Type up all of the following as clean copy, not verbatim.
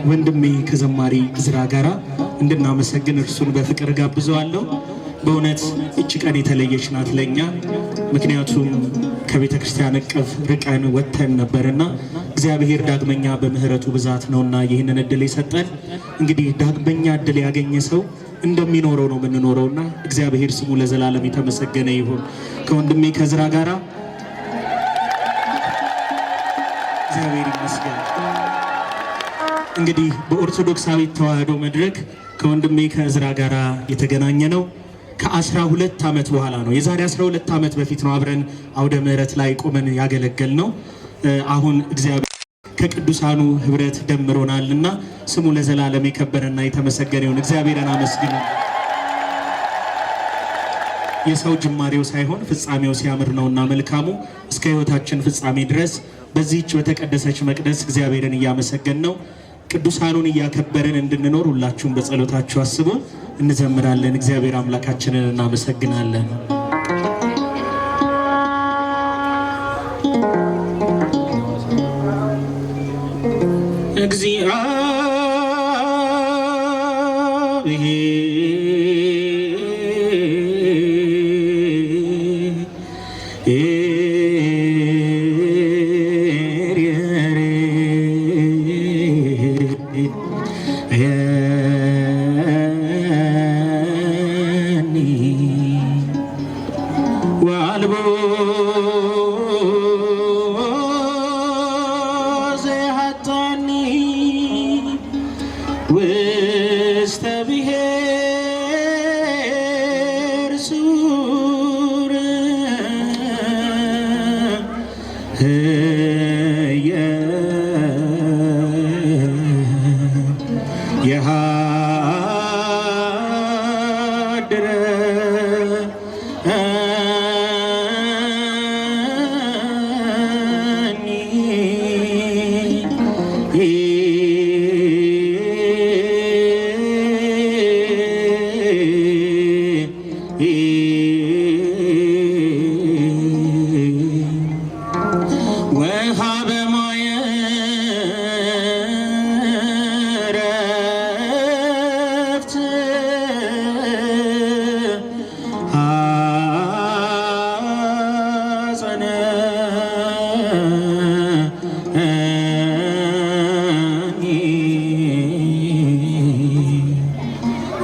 ወንድሜ ከዘማሪ እዝራ ጋራ እንድናመሰግን እርሱን በፍቅር ጋብዘዋለሁ። በእውነት እቺ ቀን የተለየች ናት ለኛ። ምክንያቱም ከቤተ ክርስቲያን እቅፍ ርቀን ወጥተን ነበርና እግዚአብሔር ዳግመኛ በምህረቱ ብዛት ነውና ይህንን እድል የሰጠን። እንግዲህ ዳግመኛ እድል ያገኘ ሰው እንደሚኖረው ነው የምንኖረውና እግዚአብሔር ስሙ ለዘላለም የተመሰገነ ይሁን። ከወንድሜ ከእዝራ ጋራ እግዚአብሔር ይመስገን። እንግዲህ በኦርቶዶክሳዊ ተዋህዶ መድረክ ከወንድሜ ከእዝራ ጋራ የተገናኘ ነው ከ12 ዓመት በኋላ ነው። የዛሬ 12 ዓመት በፊት ነው አብረን አውደ ምህረት ላይ ቆመን ያገለገል ነው። አሁን እግዚአብሔር ከቅዱሳኑ ህብረት ደምሮናልና ስሙ ለዘላለም የከበረና የተመሰገነ ይሁን። እግዚአብሔርን አመስግኑ። የሰው ጅማሬው ሳይሆን ፍጻሜው ሲያምር ነውና መልካሙ። እስከ ህይወታችን ፍጻሜ ድረስ በዚህች በተቀደሰች መቅደስ እግዚአብሔርን እያመሰገን ነው ቅዱሳኑን እያከበረን እንድንኖር ሁላችሁም በጸሎታችሁ አስቡ። እንዘምራለን። እግዚአብሔር አምላካችንን እናመሰግናለን።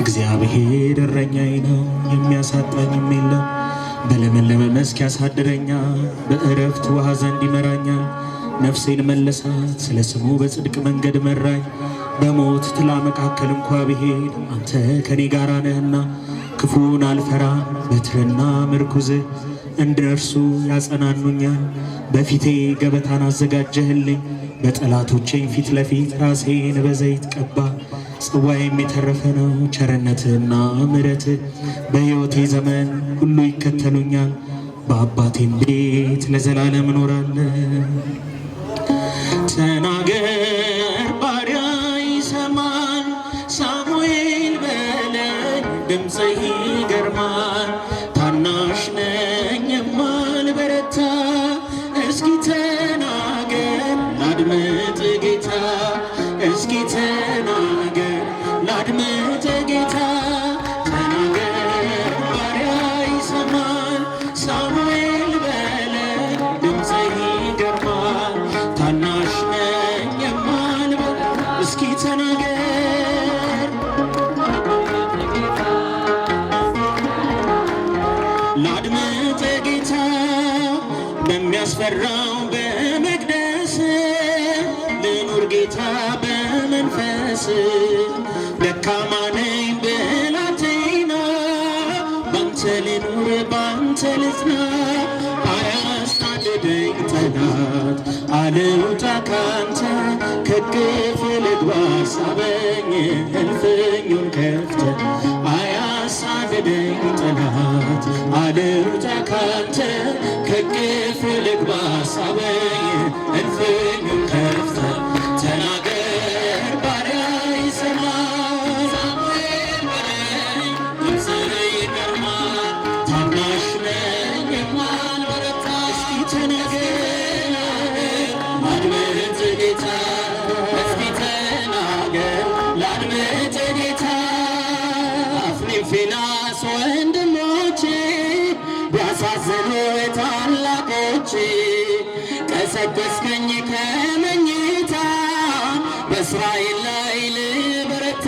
እግዚአብሔር እረኛዬ ነው፣ የሚያሳጣኝም የለም። በለመለመ መስክ ያሳድረኛል፣ በእረፍት ውኃ ዘንድ ይመራኛል። ነፍሴን መለሳት፣ ስለ ስሙ በጽድቅ መንገድ መራኝ። በሞት ጥላ መካከል እንኳ ብሄድ አንተ ከኔ ጋር ነህና ክፉን አልፈራም። በትርና ምርኩዝህ እንደርሱ ያጸናኑኛል። በፊቴ ገበታን አዘጋጀህልኝ፣ በጠላቶቼም ፊት ለፊት ራሴን በዘይት ቀባ። ጽዋዬም የተረፈ ነው። ቸርነትህና ምሕረትህ በሕይወቴ ዘመን ሁሉ ይከተሉኛል። በአባቴም ቤት ለዘላለም እኖራለሁ። ተናገር ባሪያ ይሰማል፣ ሳሙኤል በለኝ ድምፅህ ይገርማል። ታናሽ ነኝ የማልበረታ፣ እስኪ ተናገር ላድምጥ ጌታ። እስኪ ተናገር ላድምጥ ጌታ። ተናገር ባሪያ ይሰማል፣ ሳሙኤል በለኝ ድምፅህ ይገርማል። ታናሽ ነኝ የማልበረታ፣ እስኪ ተናገር ላድምጥ ጌታ። በሚያስፈራው በመቅደስ ልኑር ጌታ በመንፈስ። ደካማ ነኝ ብላቴና፣ ባንተ ልኑር ባንተ ልጽና። አያሳድደኝ ጠላት አልውጣ ካንተ፣ ከግፍ ልግባ ሳበኝ እልፍኙን ከፍተ። አያሳድደኝ ጠላት አልውጣ ካንተ፣ ከግፍ ልግባ ሳበኝ እልፍኙን ከፍተ። ተናገር ባሪያ ይሰማል፣ ሳሙኤል በለኝ ድምፅህ ይገርማል። ታናሽ ነኝ የማልበረታ፣ እስኪ ተናገር ላድምጥ ጌታ። እስኪ ተናገር ቀሰቀስከኝ ከመኝታ በእስራኤል ላይ ልበረታ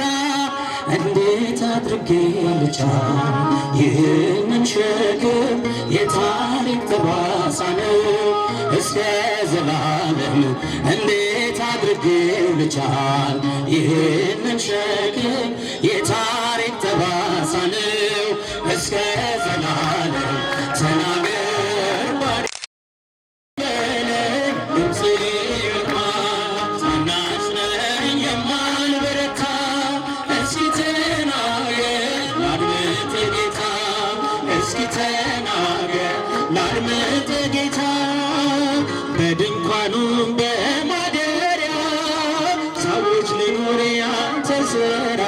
እንዴት አድርጌ ልቻል ይህንን ሸክም የታሪክ ጠባሳ ነው እስከ ዘላለም እንዴት አድርጌ ልቻል ይህንን ሸክም የታሪክ ጠባሳ ነው እስከ ዘላለም ተናገር ባሪ ላድምጥ ጌታ በድንኳኑ በማደሪያ ሰዎች ሊኖር ያንተ ሥራ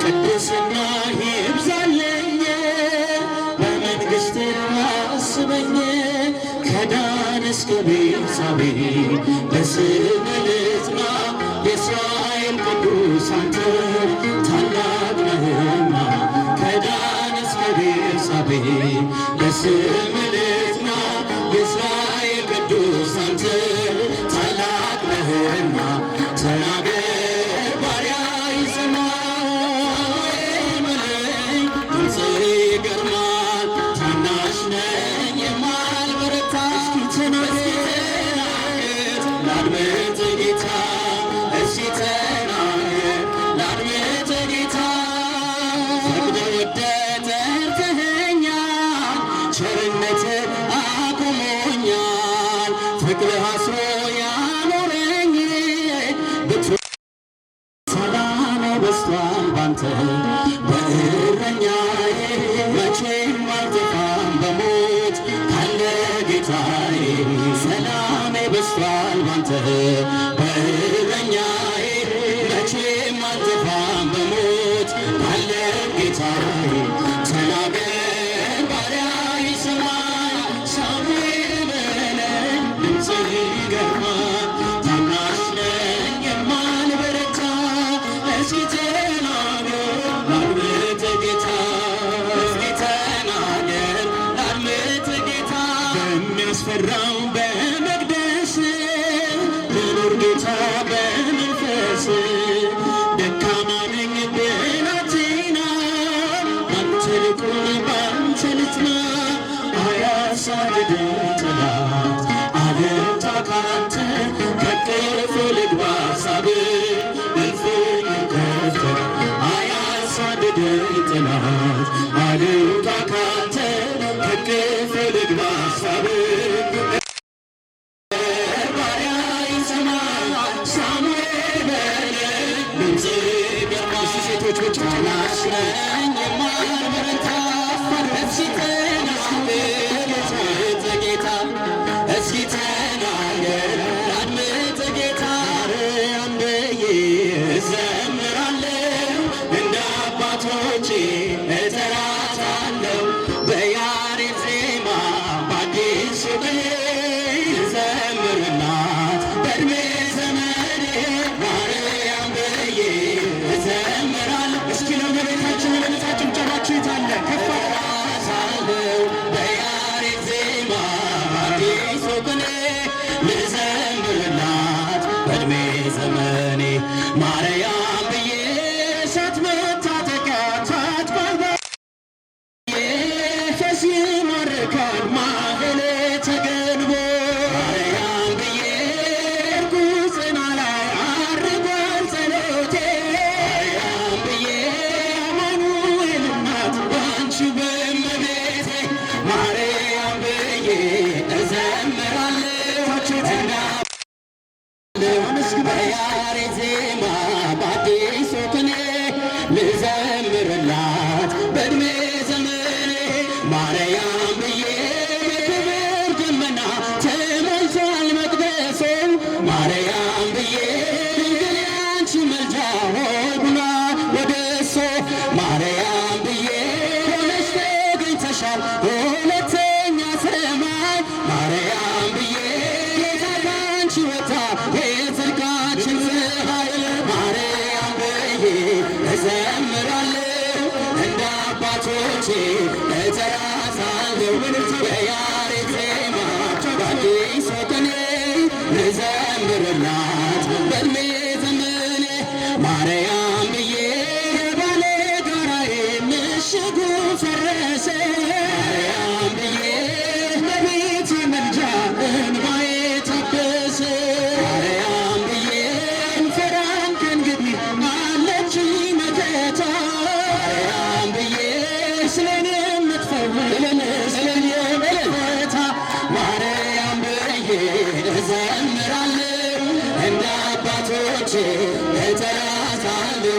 ቅድስና ይብዛልኝ በመንግሥትህ አስበኝ ከዳን እስከ ቤርሳቤህ በስምህ ልጽና የእስራኤል ቅዱስ አንተ ታላቅ ነህና ከዳን እስከ ቤርሳቤህ በስምህ ልጽና የእስራኤል ቅዱስ አንተ ታላቅ ነህና ተናገር ባሪያ ይሰማል በለኝ ድምፅህ ይገርማል ታናሽ ነኝ የማልበረታ እስኪ ተናገር ላድምጥ ጌታ እስኪ ተናገር ላድምጥ ጌታ ፈቅደህ ወደህ ጠርተኸኛል ቸርነትህ አቁሞኛል ፍቅርህ አስሮ ያኖረኝ ሰላሜ በዝቷል ባንተ በእረኛዬ መቼም አልጠፋም በሞት ካለ ጌታዬ ሰላሜ በዝቷል ባንተ በእረኛዬ መቼም አልጠፋም በሞት ካለ ጌታዬ ተናገር ባሪያ ይሰማል ሳሙኤል በለኝ ድምፅህ ይገርማል ታናሽ ነኝ የማልበረታ እስኪ ተናገር ላድምጥ ጌታ እስኪ ተናገር ላድምጥ ጌታ በሚያስፈራው በመቅደስ ልኑር ጌታ በመንፈስ ደካማ ነኝ ብላቴና ባንተ ልቁም ባንተ ልጽና አያሳድደኝ ጠላት አልምጣ ካንተ ከቅፍ ልግባ ሳብህ እልፍኝ ከፍተህ አያሳድደኝ ጠላት አልምጣ ካንተ ከቅፍ ልግባ ሳብህ ባሪያ ይሰማል ሳሙኤል በለኝ ድምፅህ ይገርማል ሴቶች ታናሽ ነኝ የማልበረታ እስኪ ተናገር ላድምጥ ጌታ እስኪ ተናገር ላድምጥ ጌታ አርያም ብዬ እዘምራለሁ እንደ አባቶቼ እጠራታለሁ በያሬድ ዜማ በአዲስ ቅኔ ልዘምርላት በዕድሜ ዘመኔ ማርያም ብዬ እዘምራለሁ እስኪ ለእመቤታችን ለነጻ ጭብጨባችሁ የታለ ከፍ አደርጋታለሁ በያሬድ ዜማ በአዲስ ቅኔ ልዘምርላት በዕድሜ ዘመኔ ማርያም ብዬ ሳትመታጠቂያ ታጥቋል ፈስ ይማርካል ማህሌተ ገንቦ ማርያም ብዬ እርኩስ ጽና ላይ አርጓል ጸሎቴ ማርያም ብዬ አማኑኤል እናት ባንቺ በእመቤቴ ማርያም ብዬ እዘምራለሁ በያሬድ ዜማ በአዲስ ቅኔ ልዘምርላት በዕድሜ ዘመኔ ማርያም ብዬ በክብር ደመና ተሞልቷል መቅደሱ ማርያም ብዬ ድንግል ያንቺ መልጃ ሆና ወደሱ ማርያም ብዬ ሆነሽ ተገኝተሻል ሁለተኛ ሰማይ ማርያም ብዬ ጌታ ካንቺ ወጣ የጽድቃችን ፀሐይ ማርያም ብዬ እዘምራለሁ እንደ አባቶቼ እጠራታለሁ በያሬድ ዜማ በአዲስ ቅኔ ማርያም ብዬ ባለ ጋራዬ ምሽጉ ፈረሰ። ማርያም ብዬ በቤቴ መልጃ እንባዬ ታበሰ። ማርያም ብዬ እንፈራን ከእንግዲህ አለችኝ መከታ። ማርያም ብዬ ስለኔ የምትፈውስ ስለኔ የምትፈታ ማርያም ብዬ እዘምራለሁ እንደ አባቶቼ እጠራታለሁ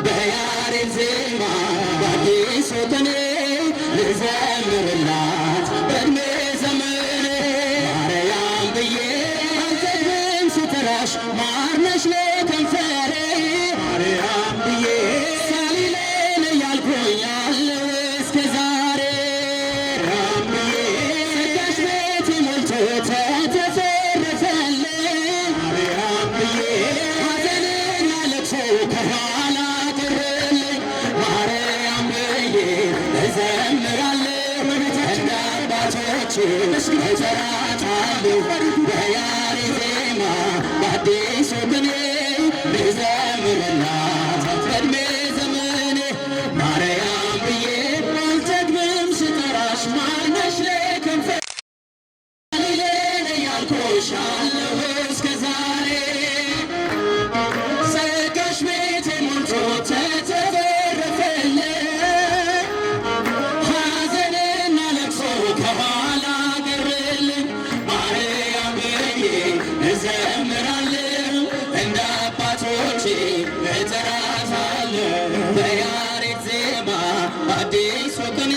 በያሬድ ዜማ በአዲሱ ቅኔ ልዘምርላት በዕድሜ ዘመኔ። ማርያም ብዬ አልጠግብም ስጠራሽ ማር ነሽ ለከንፈሬ። ማርያም ብዬ ሳሊሌን እያልኩኛለሁ እስከ ዛሬ። ማርያም ብዬ ጸጋሽ ቤቴ ሞልቶ ተትረፈረፈልኝ። ማርያም ብዬ ሐዘንና ለቅሶ ከኋላ ቀረልኝ። ማርያም ብዬ እዘምራለሁ እንደ አባቶቼ እጠራታለሁ በያሬድ ዜማ በአዲሱ ቅኔ ልዘምርላት በዕድሜ ዘመኔ። ማርያም ብዬ አልጠግብም ስጠራሽ ማር ነሽ ለከንፈሬ። ሳሊሌን እያልኩሻለሁ እስከ ዛሬ። ጸጋሽ ቤቴ ሞልቶ ተትረፈረፈልኝ። ሐዘንና ለቅሶ ከኋላ ቀረልኝ። ማርያም ብዬ እዘምራለሁ እንደ አባቶቼ እጠራታለሁ በያሬድ ዜማ በአዲሱ ቅኔ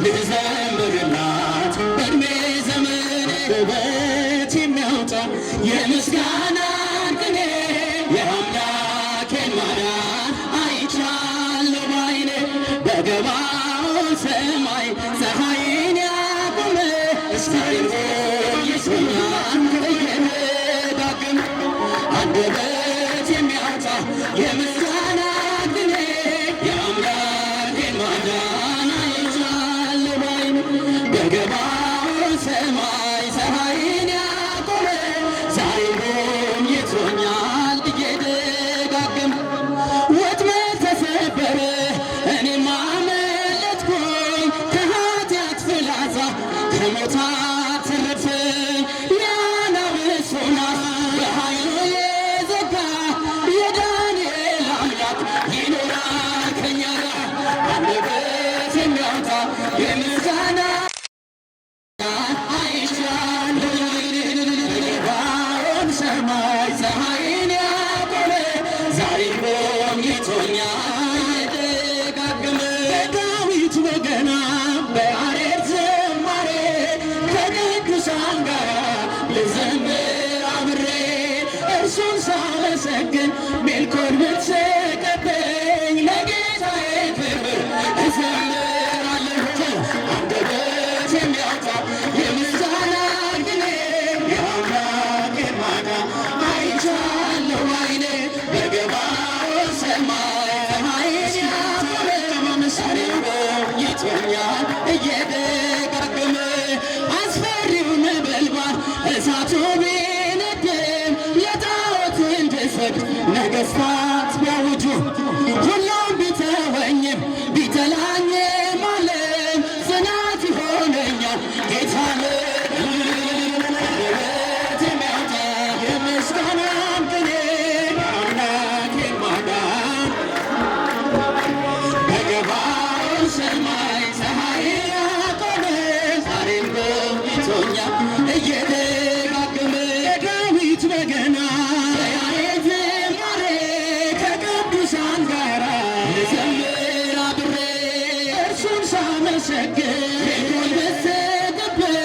ልዘምርላት በዕድሜ ዘመኔ። ውበት የሚያወጣ የምስጋናን ቅኔ የአምላኬን ማዳን አይቻለሁ ባይኔ። በገባኦን ሰማይ ፀሐይን ያቆመ እስራኤል ሆይ ይስሙኛል እየደጋገመ። አንደበት የሚያወጣ የምስጋና ቅኔ የአምላኬን ማዳን አይቻለሁ ባይኔ። በገባኦን ሰማይ ፀሐይን ያቆመ ዛሬም ጎብኝቶኛል እየደጋገመ። ወጥመድ ተሰበረ እኔም አመለጥኩኝ ከኃጢአት ፍላጻ ከሞት አተረፈኝ። የአናብስቱን አፍ በኃይሉ የዘጋ የዳንኤል አምላክ ይኖራል ከእኛ ጋር። አንደበት የሚያወጣ የምስጋና አይቻለሁ በገባኦን ሰማይ ፀሐይን ያቆመ ዛሬም ጎብኝቶኛል እየደጋገመ። በዳዊት በገና በያሬድ ዝማሬ ከቅዱሳን ጋር ልዘምር አብሬ። እርሱን ሳመሰግን ሜልኮል ብትቀበኝ ለጌታዬ ክብር እዘምራለሁ። አንደበት የሚያወጣ የምስጋና ቅኔ የአምላኬን ማዳን አይቻለሁ ባይኔ። በገባኦን ሰማይ ፀሐይን ያቆመ ዛሬም ጎብኝቶኛል እየደጋገመ። አስፈሪው ነበልባል እሳቱ ቢነድም ለጣዖት እንድሰግድ ነገሥታት ቢያውጁ ሁሉም ቢተወኝም ቢጠላኝም ዓለም ጽናት ይሆነኛል ጌታ ነው። አንደበት የሚያወጣ የምስጋናን ቅኔ የአምላኬን ማዳን በገባኦን ሰማይ ፀሐይን ያቆመ ዛሬም ጎብኝቶኛል እየደጋገመ። የዳዊት በገና በያሬድ ዝማሬ ከቅዱሳን ጋር ልዘምር አብሬ። እርሱን ሳመሰግን ሜልኮል ብትቀበኝ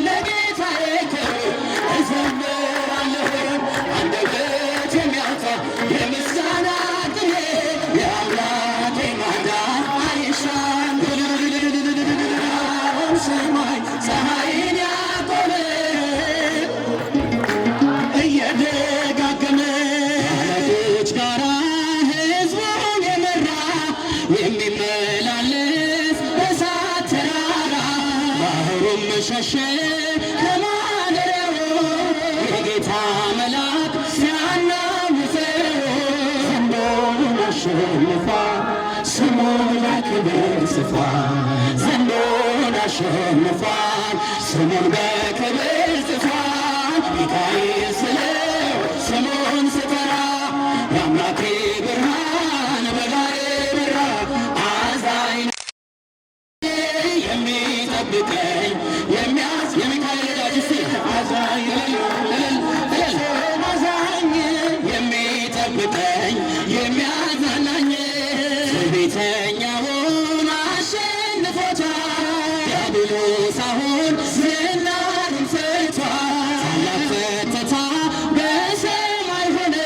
ለጌታዬ ክብር እዘምራለሁ። አንደበት የሚያወጣ የምስጋና ቅኔ የአምላኬን ማዳን አይቻለሁ በገባኦን ሰማይ ፀሐይን ያቆመ እየደጋገመ። ከአለቆች ጋራ ሕዝቡን የመራ የሚመላለስ በእሳት ተራራ ባህሩም ሸሸ ከማደሪያው የጌታ መልአክ ሲያናውጠው። ዘንዶ አሸንፏል ስሙን በክብር ጽፏል። ዘንዶን አሸንፏል ስሙን በክብር ጽፏል። ሚካኤል ስለው ስሙን ስጠራ የአምላኬ ብርሃን በላዬ በራ። አዛኝ የሚጠብቀኝ የሚካኤል ወዳጅ ሲል አዛኝ የሚጠብቀኝ የሚያዝናናኝ ቤተኛውን አሸንፎታል። ዲያብሎስ አሁን ዝናሩን ፈቷል። ታላቅ ፈተታ በሰማይ ሆነ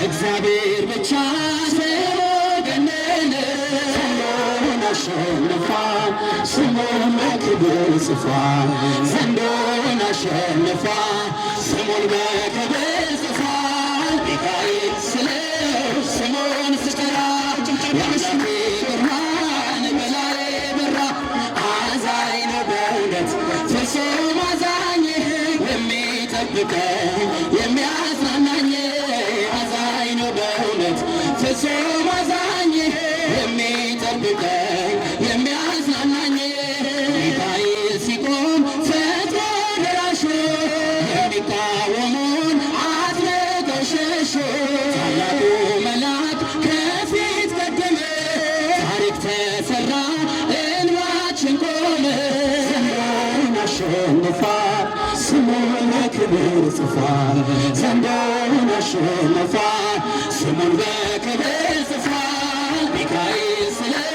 እግዚአብሔር ብቻ ስሙ ገነነ። ዘንዶን አሸንፏል ስሙን በክብር ጽፏል። ዘንዶን አሸንፏል ስሙን በክብር ጽፏል። ሚካኤል ስለው ስሙን ስጠራ የአምላኬ ብርሃን በላዬ በራ። አዛኝ ነው በእውነት ፍጹም አዛኝ የሚጠብቀኝ የሚያጽናናኝ። አዛኝ ነው በእውነት ፍጹም አዛኝ የሚጠብቀኝ የሚያጽናናኝ። ሚካኤል ሲቆም ፈጥኖ ደራሽ የሚቃወሙን አጥብቀው ሸሹ። ታላቁ መልአክ ከፊት ቀደመ ታሪክ ተሰራ እንባችን ቆመ። ዘንዶን አሸንፏል ስሙን በክብር ጽፏል። ዘንዶን አሸንፏል ስሙን በክብር ጽፏል። ሚካኤል ስለው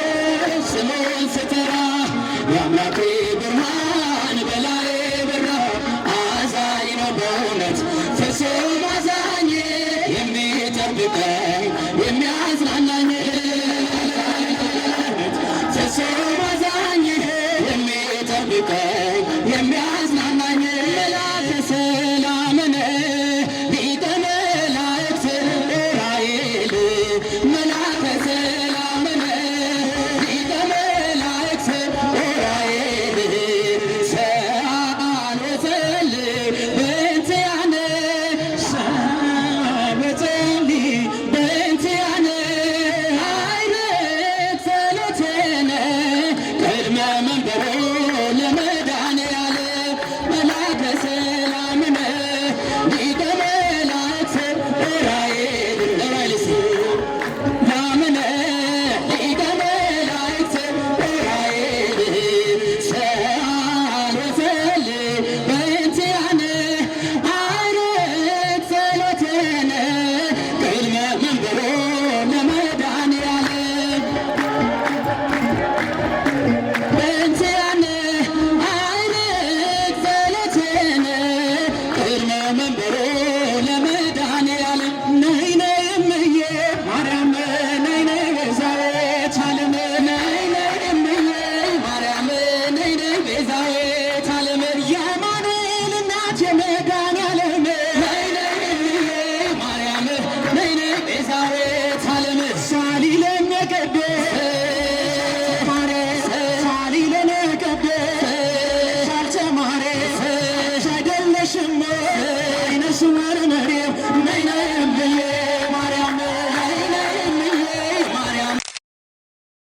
ስሙን ስጠራ የአምላኬ ብርሃን በላዬ በራ። አዛኝ ነው በእውነት ፍጹም አዛኝ የሚጠብቀኝ የሚያጽናናኝ። ፍጹም አዛኝ የሚጠብቀኝ የሚያጽናናኝ። መላከ ሰላምን ሊቀ መላእክት ዑራኤል መላከ ሰላምን ሊቀ መላእክት ዑራኤል ሰአሎተል በእንቲአነ ሰአሎተልይ በእንቲአነ አይረግ ጸሎተነ ቅድመ መንበሮ ለመድኃኔዓለም መላከ ሰላምነ ሊቀ መላእክት ዑራኤል ላምነ ሊቀ መላእክት ዑራኤል ሰአሎተል በእንቲአነ አይረግ ጸሎተነ ቅድመ መንበሮ ለመድኃኔዓለም በእንቲአነ አይረግ ጸሎተነ ቅድመ መንበሮ ለመድኃኔዓለም። ነይ ነይ እምዬ ማርያም ነይ ነይ ቤዛዊተ ዓለም ነይ ነይ እምዬ ማርያም ነይ ነይ ቤዛዊተ ዓለም የአማኑኤል እናት የመድኃኔዓለም ነይ ነይ እምዬ ማርያም ነይ ነይ ቤዛዊተ ዓለም። ሳሊለነ ቅድስት ሳሊለነ ቅድስት ሳልተማረ አይደለሽም አይነ ስውር መርየም ነይ ነይ እምዬ ማርያም ነይ ነይ እምዬ ማርያም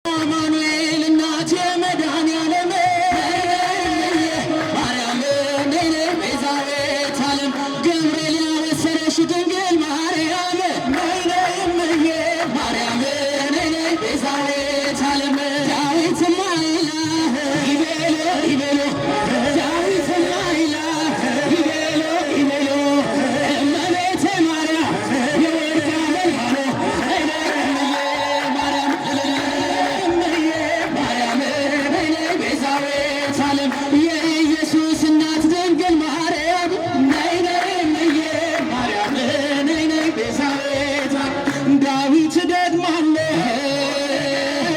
አማኑኤል እናት የመድኃኔዓለም ነይ ነይ እምዬ ማርያም ነይ ነይ ቤዛዊተ ዓለም ገብርኤል ያበሰረሽ ድንግል ማርያም ነይ ነይ እምዬ ማርያም ነይ ነይ ቤዛዊተ ዓለም። ዳዊትማ ይላል ይቤሎ ይቤሎ ዳዊትማ ይላል ይቤሎ ይቤሎ እመቤቴ ማርያም የወርቅ አመልማሎ ነይ ነይ እምዬ ማርያም እምዬ ማርያም ነይ ነይ ቤዛዊተ ዓለም የኢየሱስ እናት ድንግል ማርያም ነይ ነይ እምዬ ማርያም ነይ ነይ ቤዛዊተ ዓለም። ዳዊት ደግማለ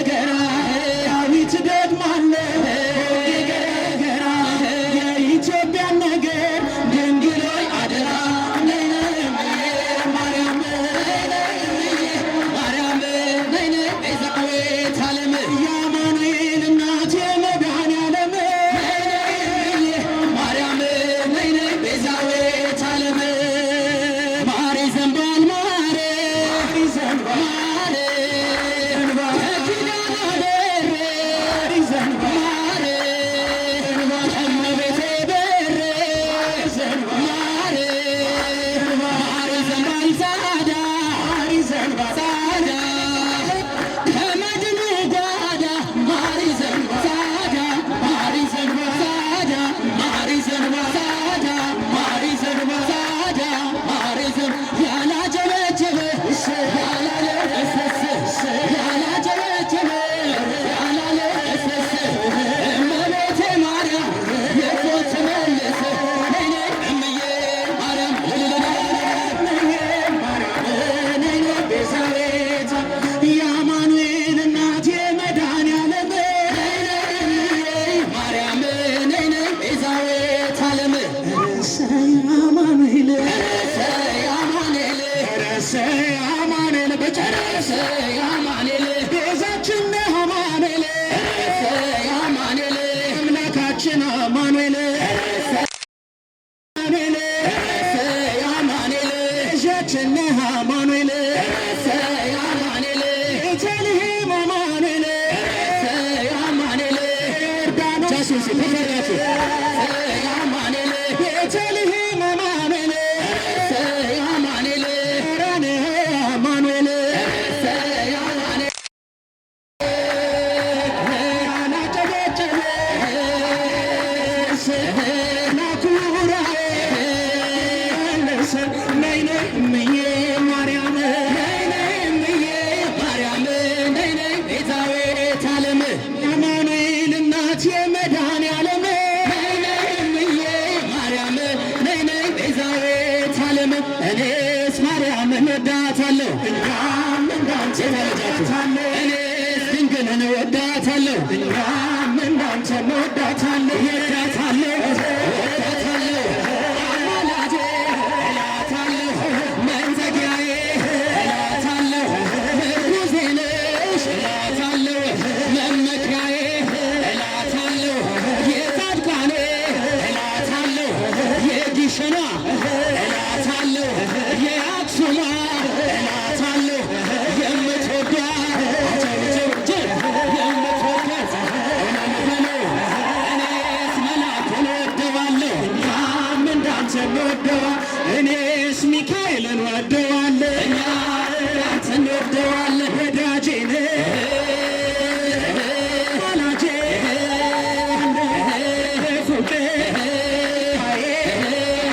ገራ ዳዊት ደግማለ ገራ የኢትዮጵያን ነገር ድንግል ሆይ አደራ ነይ ነይ እምዬ ማርያም ነይ ነይ እምዬ ማርያም ነይ ነይ ቤዛዊተ ዓለም የአማኑኤል እናት የመድኃኔዓለም ነይ ነይ እምዬ ማርያም ነይ ነይ ቤዛዊተ ዓለም። ማር ይዘንባል ማር ይዘንባል ተፈራችሁ አማኑኤል ቤተልሔም አማኑኤል አማኑኤል ረኔ አማኑኤል ናጨበጨበ ናኩራ ነይ ነይ እምዬ ማርያም ነይ ነይ እምዬ ማርያም ነይ ነይ ቤዛዊተ ዓለም አማኑኤል እናት የመድኃኔዓለም ነይ ነይ እምዬ ማርያም ነይ ነይ ቤዛዊተ ዓለም እኔስ ማርያምን እወዳታለሁ እኛም እንዳንቺ እንወዳታለን እኔስ ድንግልን እወዳታለሁ እኛም እንዳንቺ እንወዳታለን እወዳታለሁ እኔስ ሚካኤልን ወደዋለሁ እኛ አንተን ወደዋለሁ ወዳጄ ወላጄ ፍቅሬ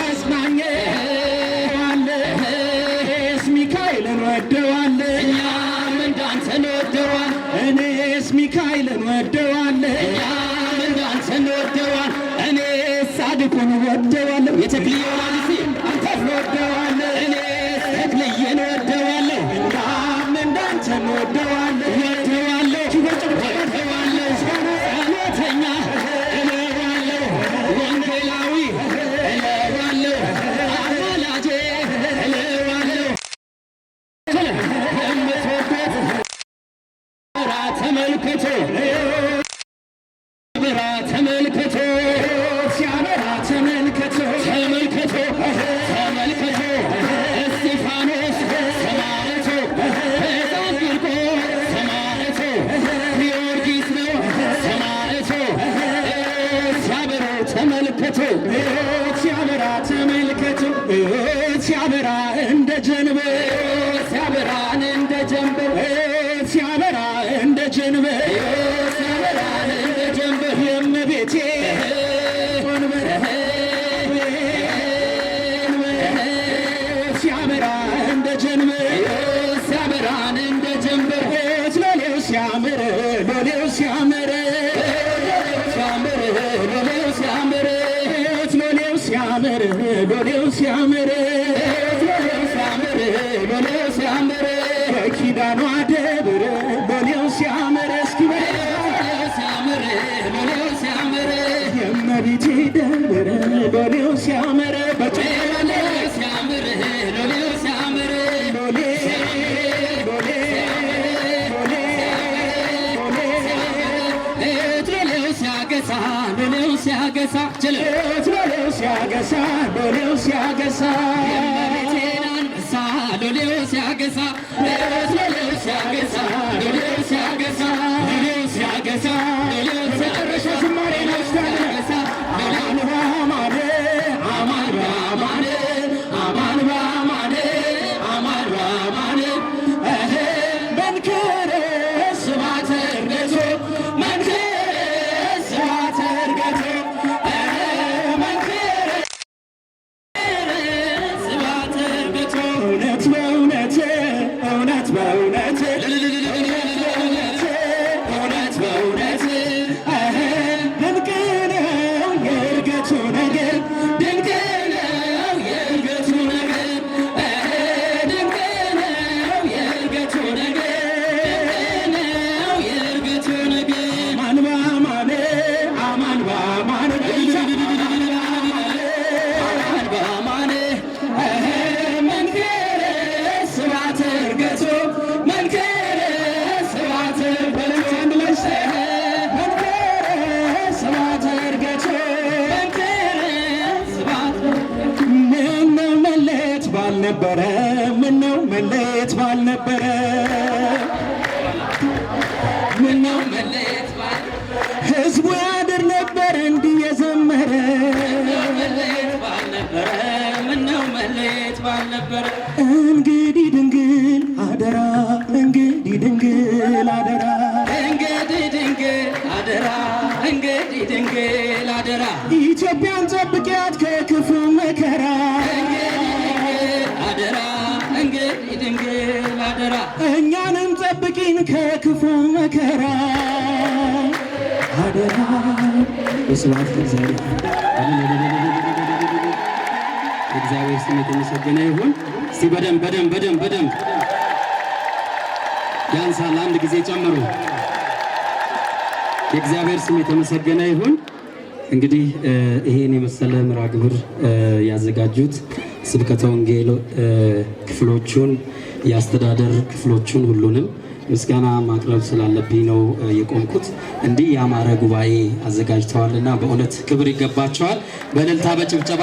አጽናኜ እኔስ ሚካኤልን ወደዋለሁ እኛም እንዳንተ እንወደዋለን እኔስ ሚካኤልን ወደዋለሁ እኛም እንዳንተ እንወደዋለን እኔስ ጻድቁን ወደዋለሁ የተክልዬ ወላዲት አንተን ወደዋለሁ እኔስ ተክልዬን ወደዋለሁ እናም እንዳንተ እንወደዋለን ወደዋለሁ ጸሎተኛ እለዋለሁ ወንጌላዊ እለዋለሁ አማላጄ እለዋለሁ የምትወዱት ብራ ተመልከቶ ብራ ተመልከቶ ሲያበራ ተመልከቶ ተመልከቶ ተመልከቶ እስጢፋኖስ ሰማዕቱ ሕፃን ቂርቆስ ሰማዕቱ ጊዮርጊስ ነው ሰማዕቱ ሲያበራ ተመልከቶ ሲያበራ ተመልከቶ ሲያበራ እንደ ጀንበር ሲያበራ እንደ ጀንበር ሲያበራ እንደ ጀንበር ሲያበራ እንደ ጀንበር የእመቤቴ ሲያበራ እንደ ጀንበር ሲያበራን እንደ ጀንበር ሎሌው ሲያምር ሎሌው ሲያምር ሎሌው ሲያምር ሎሌው ሲያምር ሎሌው ሲያምር ሎሌው ሲያምር በኪዳኗ ደብር ሎሌው ሲያምር እስኪ ሲያምር ሎሌው ሲያምር የእመቤቴ ደብር ሎሌው ሲያምር በጨለለ ሲያምር ሎሌው ሲያምር ሎሌ ሎሌ ሎሌ ሎሌው ሲያገሳ ሎሌው ሲያገሳ ሎሌው ሲያገሳ ሎሌው ሲያገሳ የእመቤቴን አንበሳ ሎሌው ሲያገሳ ሎሌው ሲያገሳ ሎሌው ሲያገሳ ሎሌው ሲያገሳ ሎሌው መጨረሻ ዝማሬ ነው ሲያገሳ አማን በአማን አማን በአማን አማን በአማን አማን በአማን መንክር ስብሐተ ዕርገቱ መንክር ስብሐተ ዕርገቱ መንክር ስብሐተ ዕርገቱ እውነት በእውነት እውነት በእውነት እውነት በእውነት ድንቅ ነው የዕርገቱ ነገር ድንቅ ነው የዕርገቱ ነገር ድንቅ ነው የዕርገቱ ነገር ድንቅ ነው የዕርገቱ ነገር አማን በአማን አማን በአማን አማን በአማን መንክር ስብሐተ ዕርገቱ መንክር ስብሐተ ዕርገቱ መንክር ስብሐተ ዕርገቱ መንክር ስብሐተ ምነው መለየት ባልነበረ ምነው መለየት ባልነበረ ምነው መለየት ህዝቡ ያድር ነበር ነበር። እንግዲህ ድንግል አደራ እንግዲህ ድንግል አደራ እንግዲህ ድንግል አደራ እንግዲህ ድንግል አደራ ኢትዮጵያን ጠብቂያት ከክፉ መከራ አደራ እንግዲህ ድንግል አደራ እኛንም ጠብቂን ከክፉ መከራ አደራ። በስብሐት ለእግዚአብሔር። እግዚአብሔር ስም የተመሰገነ ይሁን። እስቲ በደንብ ያንሳል። አንድ ጊዜ ጨምሩ። የእግዚአብሔር ስም የተመሰገነ ይሁን። እንግዲህ ይሄን የመሰለ ምራ ግብር ያዘጋጁት ስብከተ ወንጌል ክፍሎቹን የአስተዳደር ክፍሎቹን ሁሉንም ምስጋና ማቅረብ ስላለብኝ ነው የቆምኩት። እንዲህ ያማረ ጉባኤ አዘጋጅተዋልና በእውነት ክብር ይገባቸዋል። በእልልታ በጭብጨባ